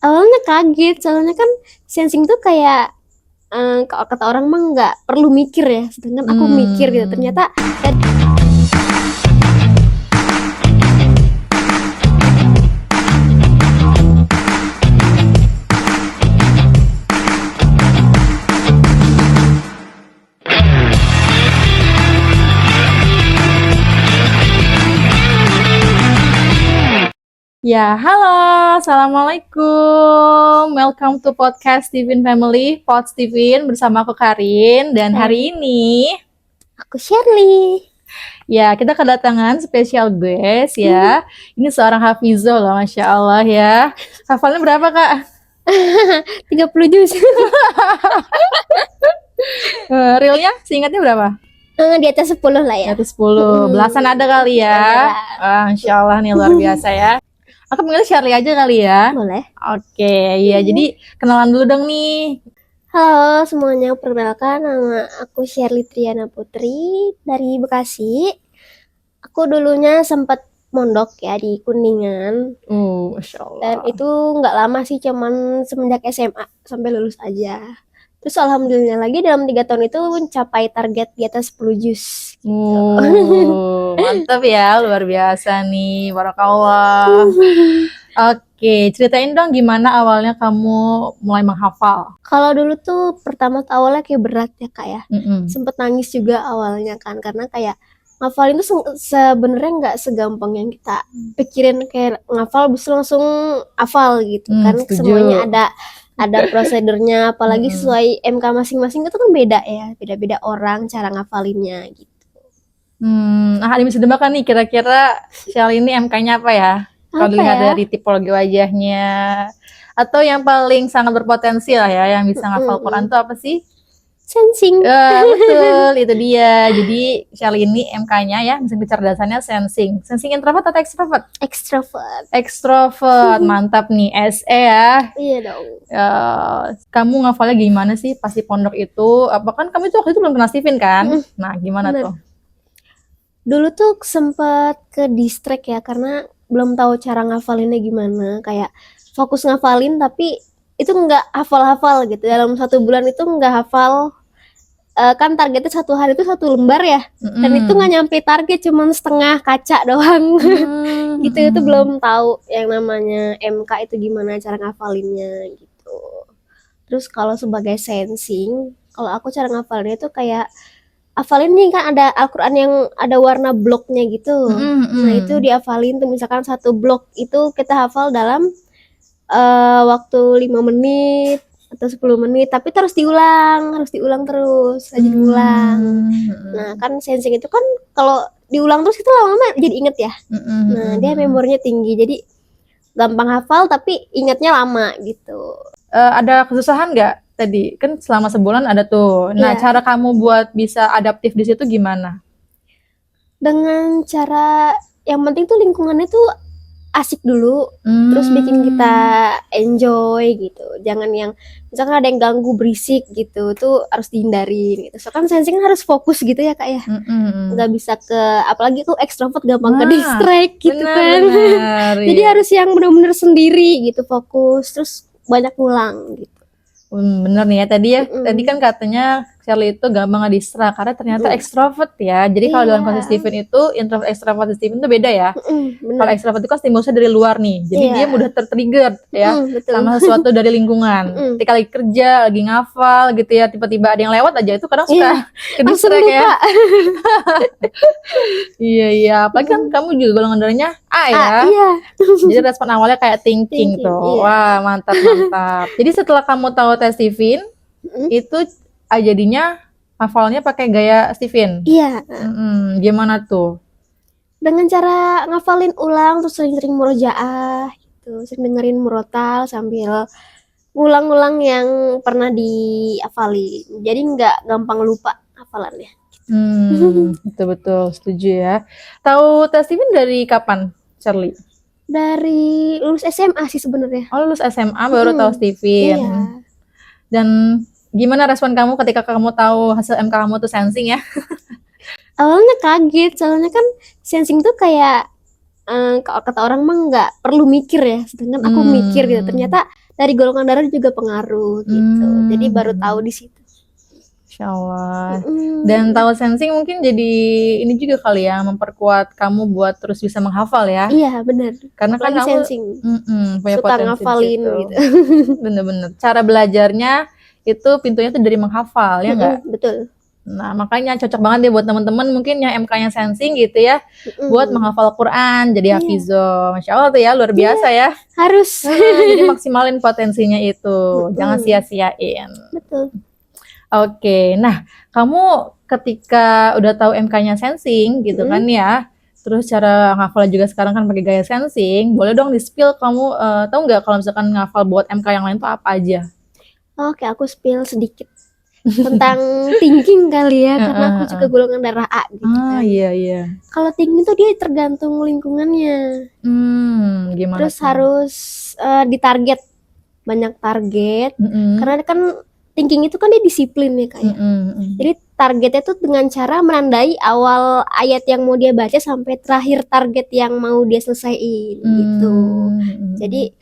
Awalnya kaget, soalnya kan sensing tuh kayak kalau kata orang mah nggak perlu mikir ya, sedangkan aku mikir gitu. Hmm. Ternyata Ya, halo, assalamualaikum. Welcome to podcast Steven Family, Pod Steven bersama aku Karin. Dan hari ini, aku Shirley. ya kita kedatangan spesial guest ya. Ini seorang hafizah loh, masya Allah ya. Hafalnya berapa kak? 30 juz. Realnya, seingatnya berapa? Di atas 10 lah Di ya. atas 10, belasan ada kali ya. Insya Allah nih luar biasa ya. Aku panggil Shirley aja kali ya. Boleh. Oke, ya jadi kenalan dulu dong nih. Halo semuanya, perkenalkan nama aku Shirley Triana Putri dari Bekasi. Aku dulunya sempat mondok ya di Kuningan. Masya Allah. Dan itu nggak lama sih, cuman semenjak SMA sampai lulus aja. Terus alhamdulillah lagi dalam 3 tahun itu mencapai target di atas 10 juz. Mantap ya, luar biasa nih, barakallah. Oke, ceritain dong gimana awalnya kamu mulai menghafal. Kalau dulu tuh pertama awalnya kayak berat ya kak ya. Mm-mm. Sempet nangis juga awalnya kan, karena kayak ngafalin tuh sebenarnya nggak segampang yang kita pikirin, kayak ngafal bisa langsung hafal gitu kan. Setuju. Semuanya ada prosedurnya, apalagi sesuai MK masing-masing itu kan beda ya, beda-beda orang cara ngafalinnya gitu. Ada bisa tebak nih kira-kira Shirley ini MK-nya apa ya? Kalau Apa dilihat ya? dari tipologi wajahnya, atau yang paling sangat berpotensi lah ya, yang bisa ngafal Quran tuh apa sih? Sensing. Betul, itu dia. Jadi Shirley ini MK-nya ya, mesin kecerdasannya sensing. Sensing introvert atau extrovert? Extrovert. Extrovert, mantap nih. SE ya. Iya dong. Kamu ngafalnya gimana sih pas di pondok itu? Apa kan kamu itu waktu itu belum kenal Steven kan? Nah, gimana Bener. tuh? Dulu tuh sempat ke distract ya, karena belum tahu cara ngafalinnya gimana. Kayak fokus ngafalin tapi itu nggak hafal-hafal gitu. Dalam 1 bulan itu nggak hafal. Kan targetnya 1 hari itu 1 lembar ya. Dan itu nggak nyampe target, cuman setengah kaca doang. Gitu, itu belum tahu yang namanya MK itu gimana cara ngafalinnya gitu. Terus kalau sebagai sensing, kalau aku cara ngafalinnya itu kayak hafalin nih kan ada Al-Quran yang ada warna bloknya gitu. Nah itu dihafalin tuh, misalkan 1 blok itu kita hafal dalam waktu 5 menit atau 10 menit, tapi terus diulang terus, rajin ulang. Nah kan sensing itu kan kalau diulang terus itu lama-lama jadi inget ya. Nah dia memorinya tinggi, jadi gampang hafal tapi ingatnya lama gitu. Ada kesusahan nggak tadi? Kan selama sebulan ada tuh. Nah, cara kamu buat bisa adaptif di situ gimana? Dengan cara yang penting tuh lingkungannya tuh asik dulu, terus bikin kita enjoy gitu. Jangan yang misalkan ada yang ganggu berisik gitu, tuh harus dihindarin gitu. So kan sensing harus fokus gitu ya kak ya. Nggak bisa ke, apalagi tuh extrovert gampang ke distract gitu kan. Jadi harus yang benar-benar sendiri gitu, fokus, terus banyak ngulang gitu. Bener nih ya tadi kan katanya Shirley itu gampang ngedistra karena ternyata ekstrovert ya. Jadi kalau dalam kasus Steven itu introvert ekstrovert Steven itu beda ya. Kalau ekstrovert itu kan stimulusnya dari luar nih. Jadi dia mudah tertrigger ya sama sesuatu dari lingkungan. Ketika lagi kerja, lagi ngafal gitu ya, tiba-tiba ada yang lewat aja itu kadang suka ke-distract ya. Iya, apalagi kan kamu juga golongan darahnya A ya. Iya. Jadi respon awalnya kayak thinking tuh. Wah, mantap. Jadi setelah kamu tahu tes Steven, itu jadinya hafalnya pakai gaya Steven. Iya. Gimana tuh? Dengan cara ngafalin ulang, terus sering-sering murojaah gitu, sering dengerin murotal sambil ngulang-ngulang yang pernah dihafalin. Jadi nggak gampang lupa hafalannya. Betul, setuju ya. Tahu tes Steven dari kapan, Shirley? Dari lulus SMA sih sebenarnya. Oh, lulus SMA baru tahu Steven. Iya. Dan gimana respon kamu ketika kamu tahu hasil MK kamu tuh sensing ya? Awalnya kaget, soalnya kan sensing tuh kayak kata orang mah nggak perlu mikir ya, sedangkan aku mikir gitu. Ternyata dari golongan darah juga pengaruh gitu. Jadi baru tahu di situ. Insya Allah. Dan tahu sensing mungkin jadi ini juga kali ya, memperkuat kamu buat terus bisa menghafal ya. Iya benar. Karena kan Apalagi kamu sensing. punya Suka potensi di ngafalin situ. gitu. Bener-bener. Cara belajarnya itu pintunya tuh dari menghafal ya nggak? Betul. Nah makanya cocok banget deh buat teman-teman mungkin yang MK-nya sensing gitu ya, buat menghafal Quran jadi hafizoh. Masya Allah tuh ya, luar biasa ya. Harus. Jadi maksimalin potensinya itu, jangan sia-siain. Betul. Oke, nah kamu ketika udah tahu MK-nya sensing gitu kan ya, terus cara ngafal juga sekarang kan pakai gaya sensing, boleh dong di-spill kamu tahu nggak kalau misalkan ngafal buat MK yang lain tuh apa aja? Oke, aku spill sedikit tentang thinking kali ya, karena aku juga golongan darah A gitu kan. Iya. Kalau thinking tuh dia tergantung lingkungannya. Gimana Terus tuh? harus ditarget, banyak target, karena kan thinking itu kan dia disiplin ya kayak. Jadi targetnya tuh dengan cara menandai awal ayat yang mau dia baca sampai terakhir target yang mau dia selesaiin gitu. Jadi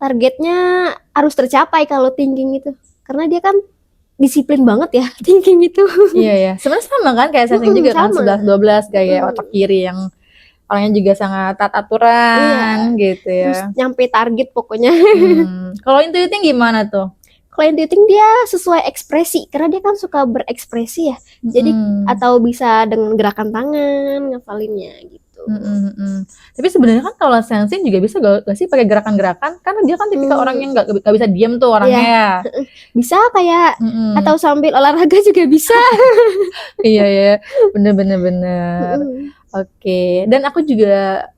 targetnya harus tercapai kalau thinking itu, karena dia kan disiplin banget ya thinking itu. Iya ya, sebenarnya sama kan kayak sensing juga kan, sama. 11-12 kayak otak kiri yang orangnya juga sangat taat aturan gitu Terus ya. nyampe target pokoknya. Kalau intuiting gimana tuh? Kalau intuiting dia sesuai ekspresi, karena dia kan suka berekspresi ya. Jadi atau bisa dengan gerakan tangan ngafalinnya gitu. Tapi sebenarnya kan kalau sensing juga bisa gak sih pakai gerakan-gerakan? Karena dia kan tipikal orang yang gak bisa diam tuh orangnya ya. Bisa kayak atau sambil olahraga juga bisa. Iya, bener. Oke, dan aku juga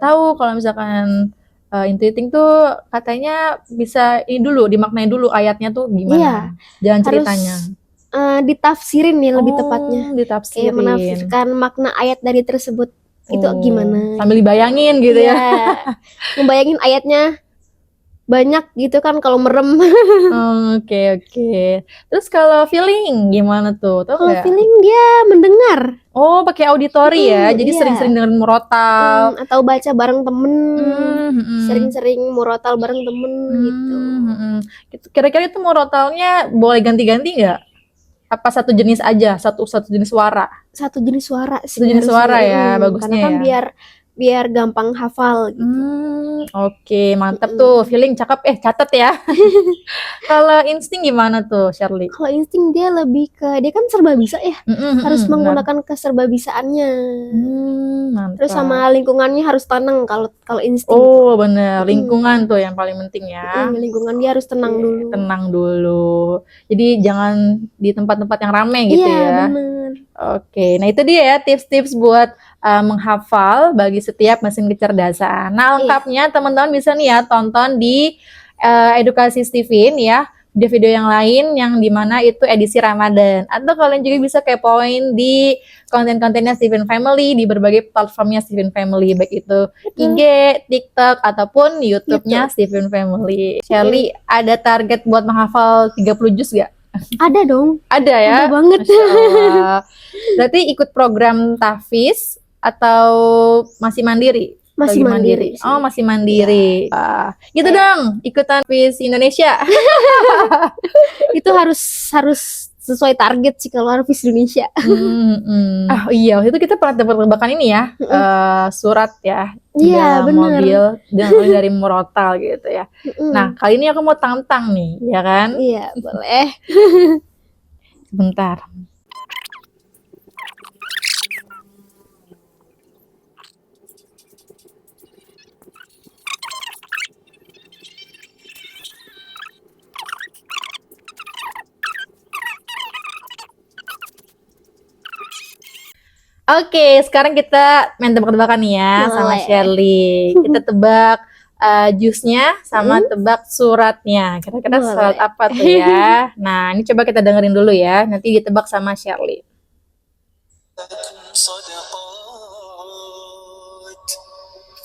tahu kalau misalkan intuiting tuh katanya bisa ini dulu, dimaknai dulu ayatnya tuh gimana, jangan ceritanya. Ditafsirin nih lebih tepatnya. Ditafsirin. Kayak menafsirkan makna ayat dari tersebut itu gimana. Sambil dibayangin gitu ya. Membayangin ayatnya banyak gitu kan kalau merem. Oke. Terus kalau feeling gimana tuh? Tahu Kalau nggak? feeling dia mendengar. Oh, pakai auditori ya. Jadi sering-sering dengerin murotal. Atau baca bareng temen. Sering-sering murotal bareng temen gitu. Kira-kira itu murotalnya boleh ganti-ganti nggak? Apa satu jenis aja? Satu jenis suara? Satu jenis suara sih. Satu jenis suara ya, bagusnya karena kan ya. biar gampang hafal gitu. Oke, mantap tuh. Feeling cakep, catet ya. Kalau insting gimana tuh, Shirley? Kalau insting dia lebih ke, dia kan serba bisa ya. Harus menggunakan keserbabisaannya. Mantap. Terus sama lingkungannya harus tenang kalau insting. Oh, bener. Lingkungan tuh yang paling penting ya. Lingkungan dia harus tenang dulu. Tenang dulu. Jadi jangan di tempat-tempat yang ramai gitu ya. Iya, bener. Oke, nah itu dia ya tips-tips buat menghafal bagi setiap mesin kecerdasan. Nah, lengkapnya teman-teman bisa nih ya tonton di Edukasi Steven ya, video-video yang lain yang dimana itu edisi Ramadan. Atau kalian juga bisa kepoin di konten-kontennya Steven Family di berbagai platformnya Steven Family, baik itu IG, TikTok, ataupun YouTube-nya Steven Family. Shirley, ada target buat menghafal 30 juz gak? Ada dong. Ada ya? Ada banget. Masya Allah. Berarti ikut program tahfiz atau masih mandiri? Masih mandiri. Oh, masih mandiri. Ya. Gitu dong, ikutan tahfiz Indonesia. Itu harus sesuai target sih kalau tahfiz Indonesia. Oh iya, waktu itu kita pernah tebak-tebakan ini ya, surat ya. Iya, benar. Mobil dari murotal gitu ya. Nah, kali ini aku mau tantang nih, ya kan? Iya, boleh. Sebentar. Oke, sekarang kita main tebak-tebakan nih ya sama Shirley. Kita tebak jusnya sama tebak suratnya. Kira-kira surat apa tuh ya? Nah, ini coba kita dengerin dulu ya. Nanti ditebak sama Shirley.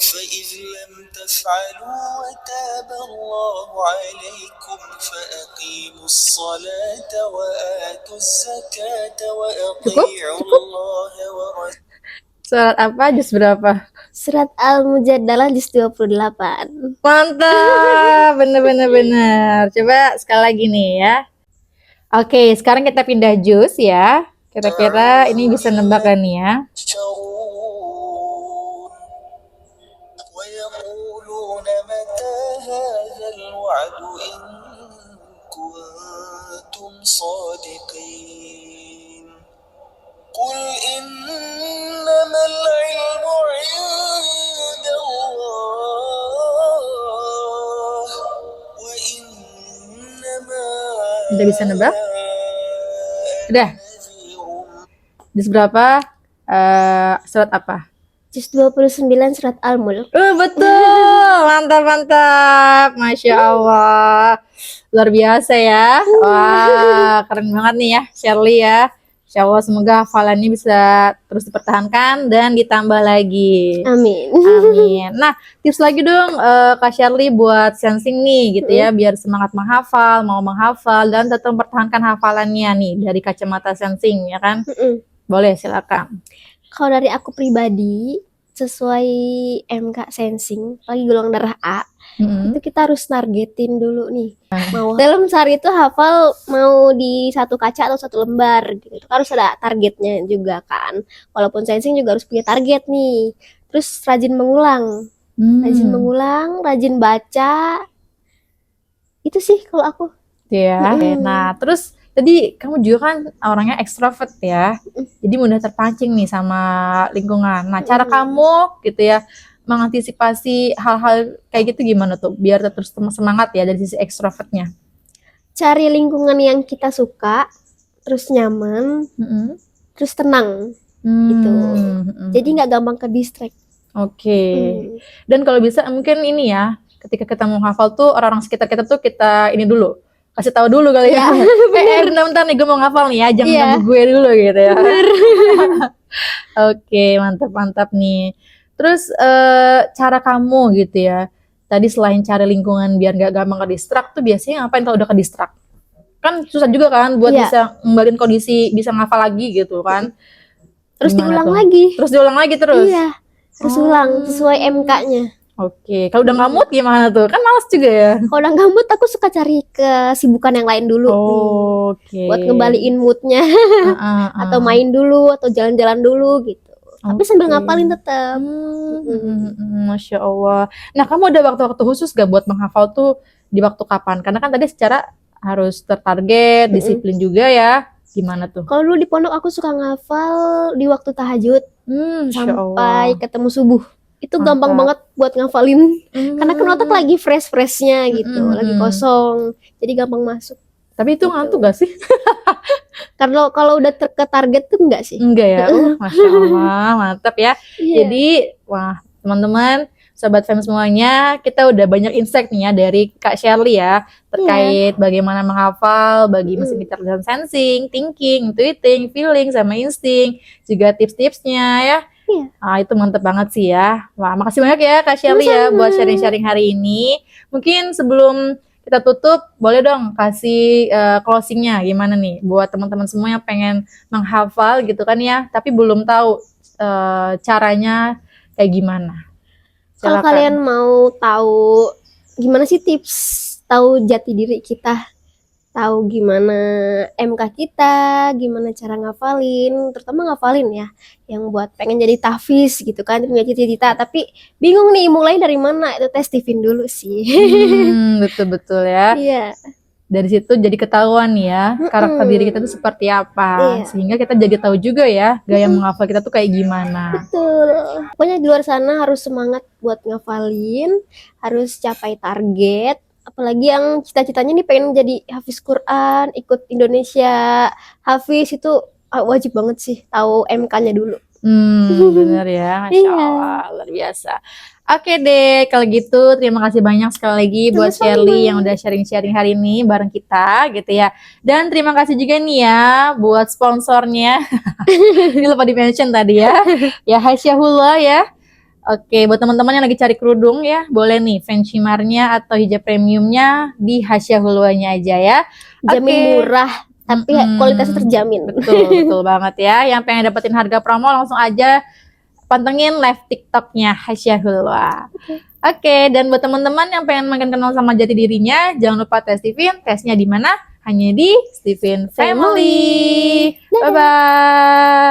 فإذ لم تفعلوا وتاب الله عليكم فأقيموا الصلاة وآتوا الزكاة وأطيعوا الله ورسوله. Surat apa? Juz berapa? Surat Al-Mujadalah juz 28. Mantap, bener. Coba sekali lagi nih ya. Oke, sekarang kita pindah jus ya. Kira-kira ini bisa nebak kan nih ya. يشترون ويقولون متى هذا الوعد إن كنتم صادقين قل إنما العلم عند الله وإنما Udah bisa nebak? Udah. نذير Jus berapa? Surat apa? Juz 29 surat Al-Mulk. Betul, mantap, Masya Allah, luar biasa ya. Wah, keren banget nih ya, Shirley ya. Insya Allah semoga hafalannya bisa terus dipertahankan dan ditambah lagi. Amin. Amin. Nah, tips lagi dong Kak Shirley buat sensing nih gitu ya, biar semangat menghafal, mau menghafal dan tetap mempertahankan hafalannya nih dari kacamata sensing ya kan? Boleh, silakan. Kalau dari aku pribadi, sesuai MK Sensing, lagi golongan darah A, itu kita harus nargetin dulu nih. Mau dalam sehari itu hafal mau di satu kaca atau satu lembar gitu. Harus ada targetnya juga kan. Walaupun Sensing juga harus punya target nih. Terus rajin mengulang, rajin baca. Itu sih kalau aku. Ya. Nah, terus tadi kamu juga kan orangnya ekstrovert ya. Jadi mudah terpancing nih sama lingkungan. Nah, cara kamu gitu ya mengantisipasi hal-hal kayak gitu gimana tuh biar terus semangat ya dari sisi ekstrovertnya? Cari lingkungan yang kita suka, terus nyaman, terus tenang gitu. Jadi nggak gampang ke distract. Oke. Dan kalau bisa mungkin ini ya, ketika kita mau hafal tuh orang-orang sekitar kita tuh kita ini dulu. Kasih tahu dulu kali ya. Bentar nih gue mau ngafal nih ya, jangan ganggu gue dulu gitu ya. Oke, mantap nih. Terus cara kamu gitu ya, tadi selain cari lingkungan biar gak gampang ke distract tuh biasanya ngapain kalau udah ke distract? Kan susah juga kan buat bisa ngembalin kondisi, bisa ngafal lagi gitu kan. Terus Gimana diulang tuh? lagi. Terus diulang lagi terus? Iya, terus ulang sesuai MK-nya. Oke, kalau udah nggak mood gimana tuh? Kan males juga ya. Kalau udah nggak mood, aku suka cari kesibukan yang lain dulu nih, buat ngembaliin moodnya. Atau main dulu, atau jalan-jalan dulu gitu. Tapi sambil ngapalin tetap. Masya Allah. Nah, kamu ada waktu-waktu khusus gak buat menghafal tuh di waktu kapan? Karena kan tadi secara harus tertarget, disiplin juga ya. Gimana tuh? Kalau dulu di pondok aku suka ngafal di waktu tahajud sampai ketemu subuh. Itu gampang banget buat ngafalin. Karena kan otak lagi fresh-freshnya gitu, lagi kosong. Jadi gampang masuk. Tapi itu ngantuk gak sih? Kalau udah ke target tuh enggak sih? Enggak ya? Masya Allah, mantap ya. Jadi, wah teman-teman, sobat fam semuanya, kita udah banyak insight nih ya dari Kak Shirley ya, terkait bagaimana menghafal, bagi mesin kecerdasan sensing, thinking, intuiting, feeling, sama insting, juga tips-tipsnya ya. Itu mantep banget sih ya. Wah, makasih banyak ya Kak Shirley ya buat sharing-sharing hari ini. Mungkin sebelum kita tutup, boleh dong kasih closingnya gimana nih buat teman-teman semua yang pengen menghafal gitu kan ya, tapi belum tahu caranya kayak gimana. Kalau kalian mau tahu gimana sih tips tahu jati diri kita, tahu gimana MK kita, gimana cara ngafalin, terutama ngafalin ya, yang buat pengen jadi tahfiz gitu kan, punya cita-cita tapi bingung nih mulai dari mana, itu tes Tivin dulu sih. Betul-betul ya. Iya. Dari situ jadi ketahuan ya karakter diri kita tuh seperti apa, sehingga kita jadi tahu juga ya gaya menghafal kita tuh kayak gimana. Betul. Pokoknya di luar sana harus semangat buat ngafalin, harus capai target. Apalagi yang cita-citanya nih pengen jadi hafiz Quran, ikut Indonesia Hafiz, itu wajib banget sih tahu MK-nya dulu. Bener ya, Masya Allah, luar biasa. Oke deh, kalau gitu terima kasih banyak sekali lagi buat Shirley yang udah sharing-sharing hari ini bareng kita gitu ya. Dan terima kasih juga nih ya buat sponsornya. Ini lupa di-mention tadi ya. Ya Hasyahullah ya. Oke, buat teman-teman yang lagi cari kerudung ya, boleh nih Fansimarnya atau hijab premiumnya di Hasyahullahnya aja ya. Jamin murah, tapi kualitasnya terjamin. Betul banget ya. Yang pengen dapetin harga promo langsung aja pantengin live TikToknya Hasya Hulwa. Oke, dan buat teman-teman yang pengen makin kenal sama jati dirinya, jangan lupa tes Steven. Tesnya di mana? Hanya di Steven Family. Bye-bye.